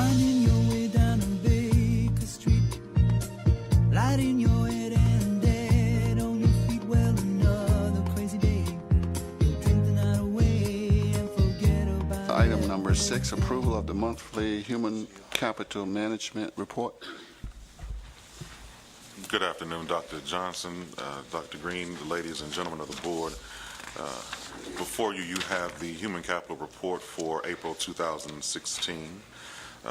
Winding your way down on Baker Street, lighting your head and dead on your feet. Well, another crazy day. You'll drink the night away and forget about it. Item number 6, approval of the monthly human capital management report. Good afternoon, Dr. Johnson, Dr. Green, the ladies and gentlemen of the board. Before you, you have the human capital report for April 2016.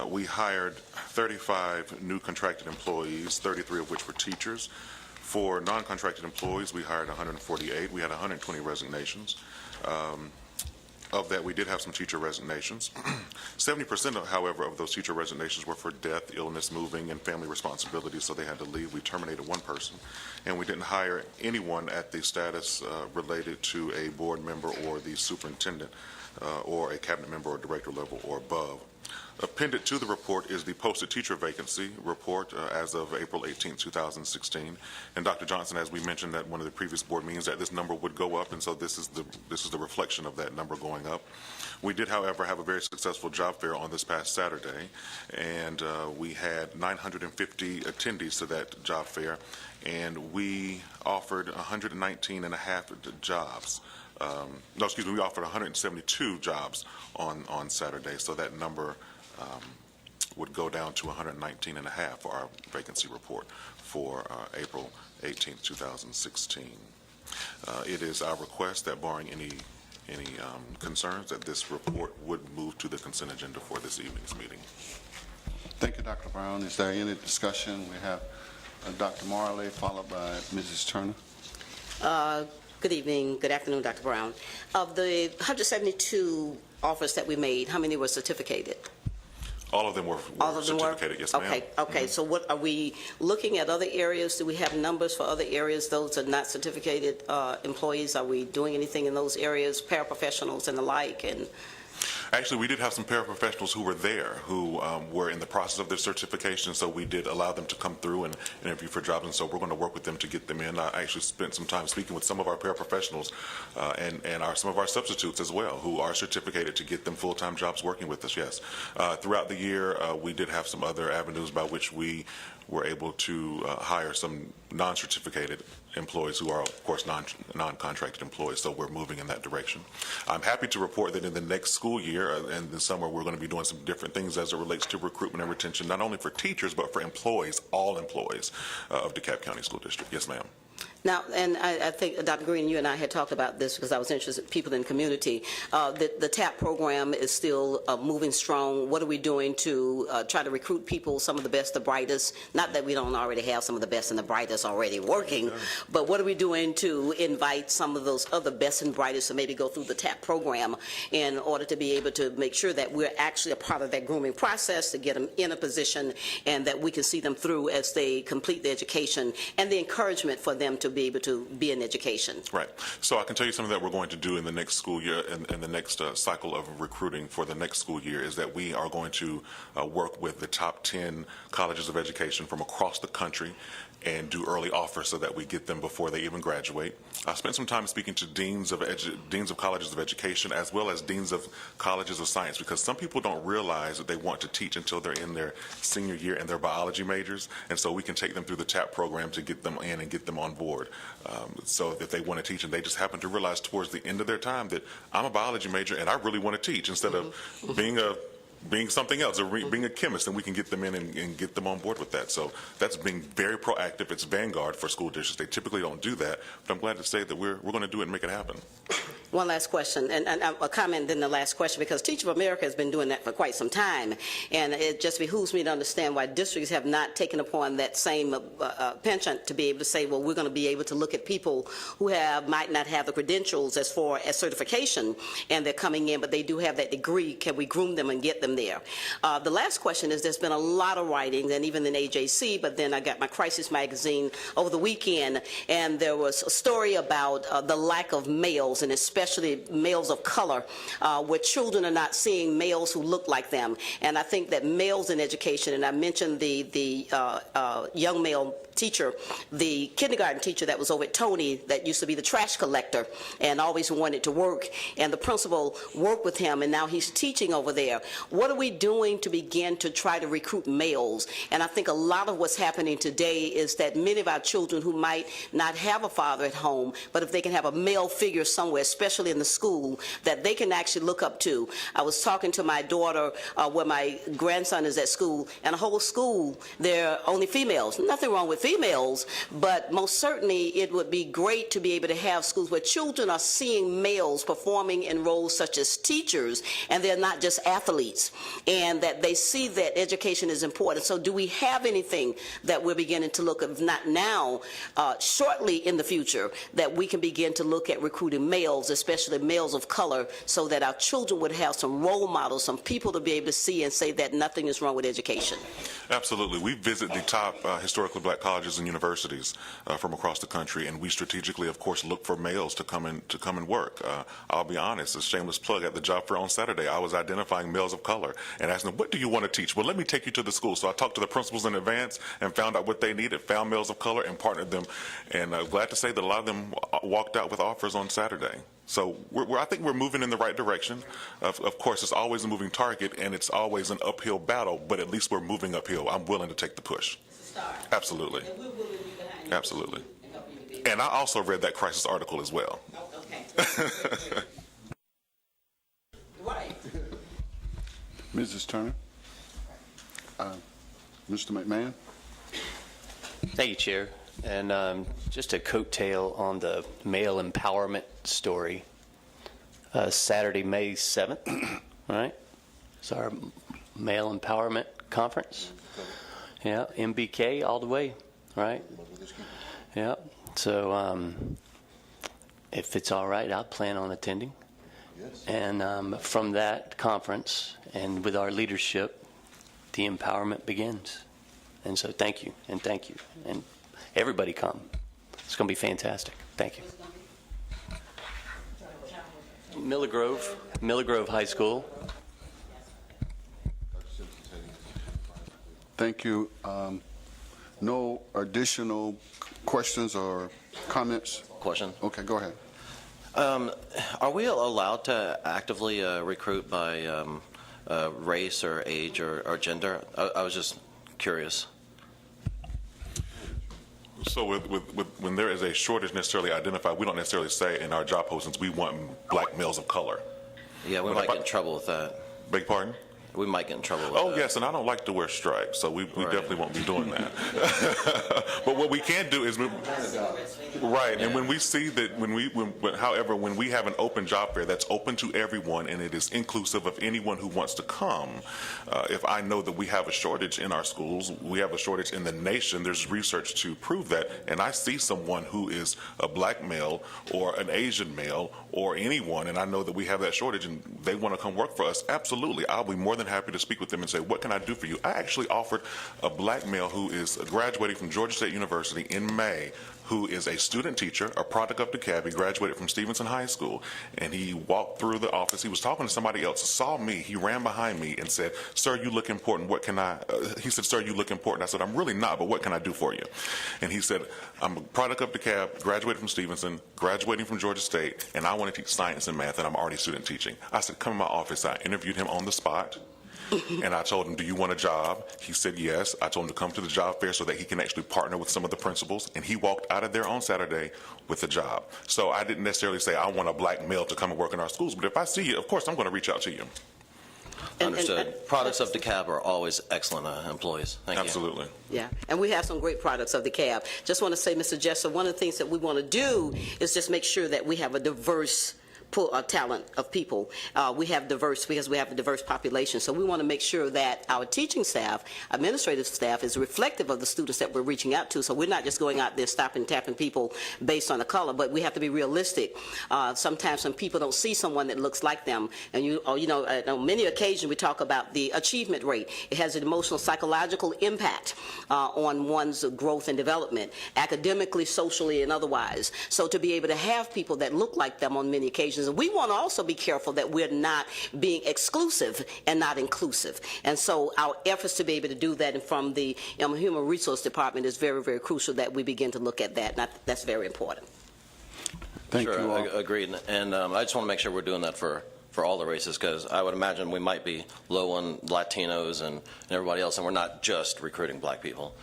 We hired 35 new contracted employees, 33 of which were teachers. For non-contracted employees, we hired 148. We had 120 resignations. Of that, we did have some teacher resignations. 70%, however, of those teacher resignations were for death, illness, moving, and family responsibilities, so they had to leave. We terminated one person, and we didn't hire anyone at the status related to a board member or the superintendent or a cabinet member or director level or above. Appended to the report is the posted teacher vacancy report as of April 18, 2016. And Dr. Johnson, as we mentioned at one of the previous board meetings, that this number would go up, and so this is the reflection of that number going up. We did, however, have a very successful job fair on this past Saturday, and we had 950 attendees to that job fair, and we offered 119 and a half jobs. We offered 172 jobs on Saturday, so that number would go down to 119 and a half for our vacancy report for April 18, 2016. It is our request that, barring any concerns, that this report would move to the consent agenda for this evening's meeting. Thank you, Dr. Brown. Is there any discussion? We have Dr. Marley, followed by Mrs. Turner. Good evening, good afternoon, Dr. Brown. Of the 172 offers that we made, how many were certificated? All of them were certificated, yes, ma'am. Okay, okay. So what are we looking at? Other areas? Do we have numbers for other areas? Those are not certificated employees. Are we doing anything in those areas? Paraprofessionals and the like? And actually, we did have some paraprofessionals who were there who were in the process of their certification, so we did allow them to come through and interview for jobs, and so we're going to work with them to get them in. I actually spent some time speaking with some of our paraprofessionals and some of our substitutes as well, who are certificated, to get them full-time jobs working with us, yes. Throughout the year, we did have some other avenues by which we were able to hire some non-certificated employees who are, of course, non-contracted employees, so we're moving in that direction. I'm happy to report that in the next school year and the summer, we're going to be doing some different things as it relates to recruitment and retention, not only for teachers, but for employees, all employees of DeKalb County School District. Yes, ma'am. now, and I think, Dr. Green, you and I had talked about this because I was interested in people in the community. The TAP program is still moving strong. What are we doing to try to recruit people, some of the best, the brightest? Not that we don't already have some of the best and the brightest already working, but what are we doing to invite some of those other best and brightest to maybe go through the TAP program in order to be able to make sure that we're actually a part of that grooming process, to get them in a position and that we can see them through as they complete the education, and the encouragement for them to be able to be in education. Right. So I can tell you something that we're going to do in the next school year, in the next cycle of recruiting for the next school year, is that we are going to work with the top 10 colleges of education from across the country and do early offers so that we get them before they even graduate. I spent some time speaking to deans of colleges of education, as well as deans of colleges of science, because some people don't realize that they want to teach until they're in their senior year in their biology majors, and so we can take them through the TAP program to get them in and get them on board. So if they want to teach and they just happen to realize towards the end of their time that I'm a biology major and I really want to teach, instead of being something else, or being a chemist, and we can get them in and get them on board with that. So that's being very proactive. It's vanguard for school districts. They typically don't do that, but I'm glad to say that we're going to do it and make it happen. One last question, and a comment in the last question, because Teach of America has been doing that for quite some time, and it just behooves me to understand why districts have not taken upon that same penchant to be able to say, well, we're going to be able to look at people who might not have the credentials as far as certification, and they're coming in, but they do have that degree. Can we groom them and get them there? The last question is, there's been a lot of writings, and even in AJC, but then I got my Crisis magazine over the weekend, and there was a story about the lack of males, and especially especially males of color, where children are not seeing males who look like them. And I think that males in education, and I mentioned the young male teacher, the kindergarten teacher that was over at Tony that used to be the trash collector and always wanted to work, and the principal worked with him, and now he's teaching over there. What are we doing to begin to try to recruit males? And I think a lot of what's happening today is that many of our children who might not have a father at home, but if they can have a male figure somewhere, especially in the school, that they can actually look up to. I was talking to my daughter where my grandson is at school, and the whole school, they're only females. Nothing wrong with females, but most certainly it would be great to be able to have schools where children are seeing males performing in roles such as teachers, and they're not just athletes, and that they see that education is important. So do we have anything that we're beginning to look at, if not now, shortly in the future, that we can begin to look at recruiting males, especially males of color, so that our children would have some role models, some people to be able to see and say that nothing is wrong with education? Absolutely. We visit the top historically black colleges and universities from across the country, and we strategically, of course, look for males to come and work. I'll be honest, a shameless plug, at the job fair on Saturday, I was identifying males of color and asking them, what do you want to teach? Well, let me take you to the school. So I talked to the principals in advance and found out what they needed, found males of color, and partnered them. And glad to say that a lot of them walked out with offers on Saturday. So I think we're moving in the right direction. Of course, it's always a moving target, and it's always an uphill battle, but at least we're moving uphill. I'm willing to take the push. It's a start. Absolutely. And we're willing to be behind you. Absolutely. And help you to be. And I also read that crisis article as well. Oh, okay. Right. Mrs. Turner? Mr. McMahon? Thank you, Chair. And just a coattail on the male empowerment story. Saturday, May 7th, right? It's our male empowerment conference. Yeah, MBK all the way, right? Yeah. So if it's all right, I plan on attending. And from that conference and with our leadership, the empowerment begins. And so thank you, and thank you. And everybody come. It's going to be fantastic. Thank you. Miller Grove High School. Thank you. No additional questions or comments? Question. Okay, go ahead. Are we allowed to actively recruit by race or age or gender? I was just curious. So when there is a shortage necessarily identified, we don't necessarily say in our job postings we want black males of color. Yeah, we might get in trouble with that. Beg pardon? We might get in trouble with that. Oh, yes, and I don't like to wear stripes, so we definitely won't be doing that. But what we can do is, right, and when we see that, however, when we have an open job fair that's open to everyone and it is inclusive of anyone who wants to come, if I know that we have a shortage in our schools, we have a shortage in the nation, there's research to prove that, and I see someone who is a black male or an Asian male or anyone, and I know that we have that shortage and they want to come work for us, absolutely, I'll be more than happy to speak with them and say, what can I do for you? I actually offered a black male who is graduating from Georgia State University in May, who is a student teacher, a product of DeKalb. He graduated from Stevenson High School, and he walked through the office. He was talking to somebody else, saw me. He ran behind me and said, sir, you look important. What can I, he said, sir, you look important. I said, I'm really not, but what can I do for you? And he said, I'm a product of DeKalb, graduated from Stevenson, graduating from Georgia State, and I want to teach science and math, and I'm already student teaching. I said, come in my office. I interviewed him on the spot. And I told him, do you want a job? He said yes. I told him to come to the job fair so that he can actually partner with some of the principals. And he walked out of there on Saturday with a job. So I didn't necessarily say I want a black male to come and work in our schools. But if I see you, of course, I'm going to reach out to you. Understood. Products of DeKalb are always excellent employees. Thank you. Absolutely. Yeah, and we have some great products of DeKalb. Just want to say, Mr. Jesser, one of the things that we want to do is just make sure that we have a diverse pool of talent of people. We have diverse, because we have a diverse population, so we want to make sure that our teaching staff, administrative staff, is reflective of the students that we're reaching out to, so we're not just going out there stopping, tapping people based on the color, but we have to be realistic. Sometimes some people don't see someone that looks like them, and on many occasions we talk about the achievement rate. It has an emotional, psychological impact on one's growth and development, academically, socially, and otherwise. So to be able to have people that look like them on many occasions organizations. We want to also be careful that we're not being exclusive and not inclusive. And so our efforts to be able to do that and from the Human Resource Department is very, very crucial that we begin to look at that. And that's very important. Thank you all. Agreed. And I just want to make sure we're doing that for all the races, because I would imagine we might be low on Latinos and everybody else, and we're not just recruiting black people.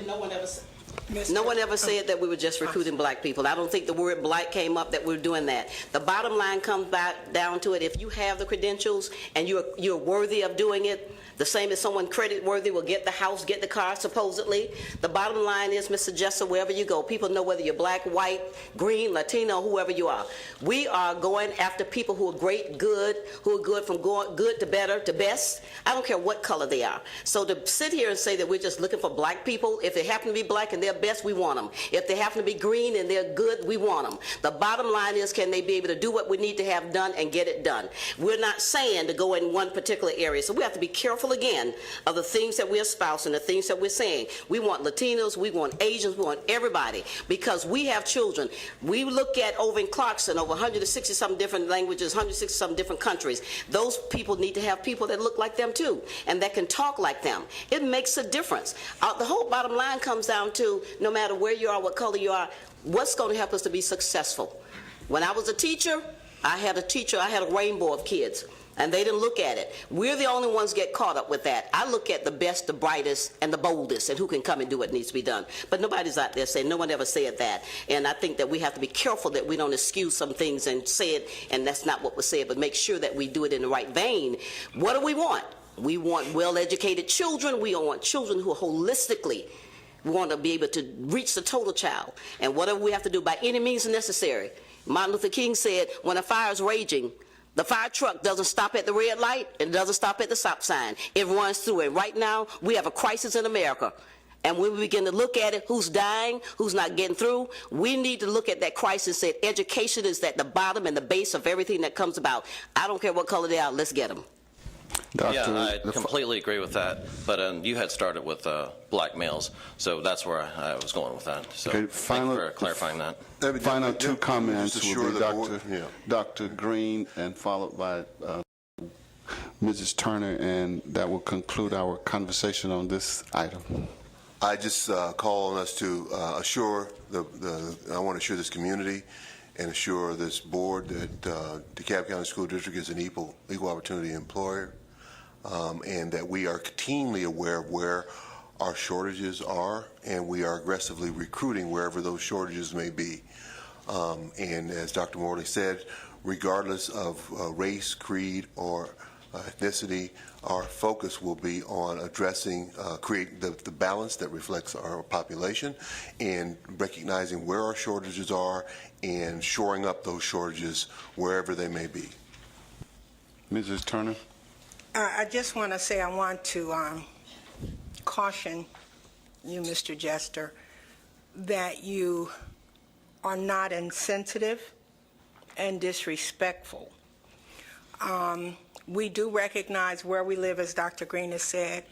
No one ever said that we were just recruiting black people. I don't think the word black came up that we're doing that. The bottom line comes back down to it. If you have the credentials and you're worthy of doing it, the same as someone credit worthy will get the house, get the car, supposedly. The bottom line is, Mr. Jesser, wherever you go, people know whether you're black, white, green, Latino, whoever you are. We are going after people who are great, good, who are good from good to better to best. I don't care what color they are. So to sit here and say that we're just looking for black people, if they happen to be black and they're best, we want them. If they happen to be green and they're good, we want them. The bottom line is, can they be able to do what we need to have done and get it done? We're not saying to go in one particular area. So we have to be careful again of the things that we're espousing, the things that we're saying. We want Latinos, we want Asians, we want everybody, because we have children. We look at over in Clarkson, over 160-some different languages, 160-some different countries. Those people need to have people that look like them too, and that can talk like them. It makes a difference. The whole bottom line comes down to, no matter where you are, what color you are, what's going to help us to be successful. When I was a teacher, I had a rainbow of kids. And they didn't look at it. We're the only ones get caught up with that. I look at the best, the brightest, and the boldest, and who can come and do what needs to be done. But nobody's out there saying, no one ever said that. And I think that we have to be careful that we don't excuse some things and say it, and that's not what was said, but make sure that we do it in the right vein. What do we want? We want well-educated children. We want children who are holistically, we want to be able to reach the total child. And whatever we have to do by any means necessary. Martin Luther King said, when a fire is raging, the fire truck doesn't stop at the red light, it doesn't stop at the stop sign. It runs through it. Right now, we have a crisis in America. And when we begin to look at it, who's dying, who's not getting through, we need to look at that crisis and say education is at the bottom and the base of everything that comes about. I don't care what color they are, let's get them. Yeah, I completely agree with that. But you had started with black males, so that's where I was going with that. So Okay, thank you for clarifying that. Final two comments Just will be assure the Dr. Green and followed by Mrs. Turner, and that will conclude our conversation on this item. I just call on us to assure I want to assure this community and assure this board that DeKalb County School District is an equal opportunity employer, and that we are keenly aware of where our shortages are, and we are aggressively recruiting wherever those shortages may be. And as Dr. Morley said, regardless of race, creed, or ethnicity, our focus will be on addressing, create the balance that reflects our population and recognizing where our shortages are and shoring up those shortages wherever they may be. Mrs. Turner? I just want to say I want to caution you, Mr. Jester, that you are not insensitive and disrespectful. We do recognize where we live, as Dr. Green has said,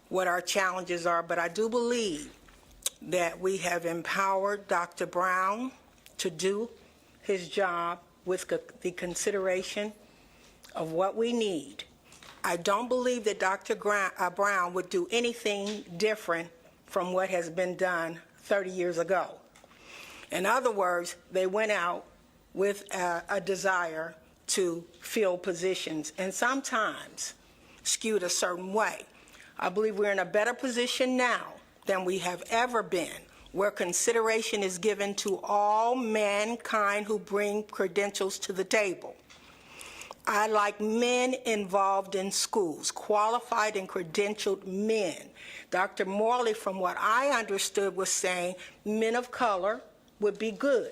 what our challenges are, but I do believe that we have empowered Dr. Brown to do his job with the consideration of what we need. I don't believe that Dr. Brown would do anything different from what has been done 30 years ago. In other words, they went out with a desire to fill positions, and sometimes skewed a certain way. I believe we're in a better position now than we have ever been, where consideration is given to all mankind who bring credentials to the table. I like men involved in schools, qualified and credentialed men. Dr. Morley, from what I understood, was saying men of color would be good.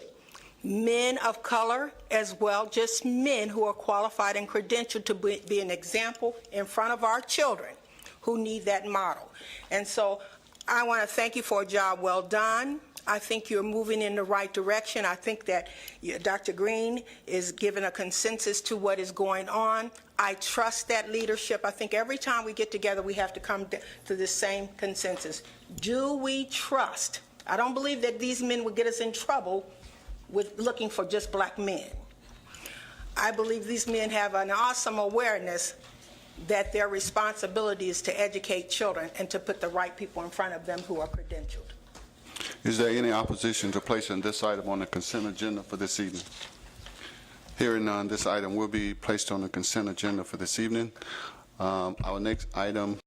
Men of color as well, just men who are qualified and credentialed to be an example in front of our children who need that model. And so I want to thank you for a job well done. I think you're moving in the right direction. I think that Dr. Green is giving a consensus to what is going on. I trust that leadership. I think every time we get together, we have to come to the same consensus. Do we trust? I don't believe that these men would get us in trouble with looking for just black men. I believe these men have an awesome awareness that their responsibility is to educate children and to put the right people in front of them who are credentialed. Is there any opposition to placing this item on the consent agenda for this evening? Hearing none, this item will be placed on the consent agenda for this evening. Our next item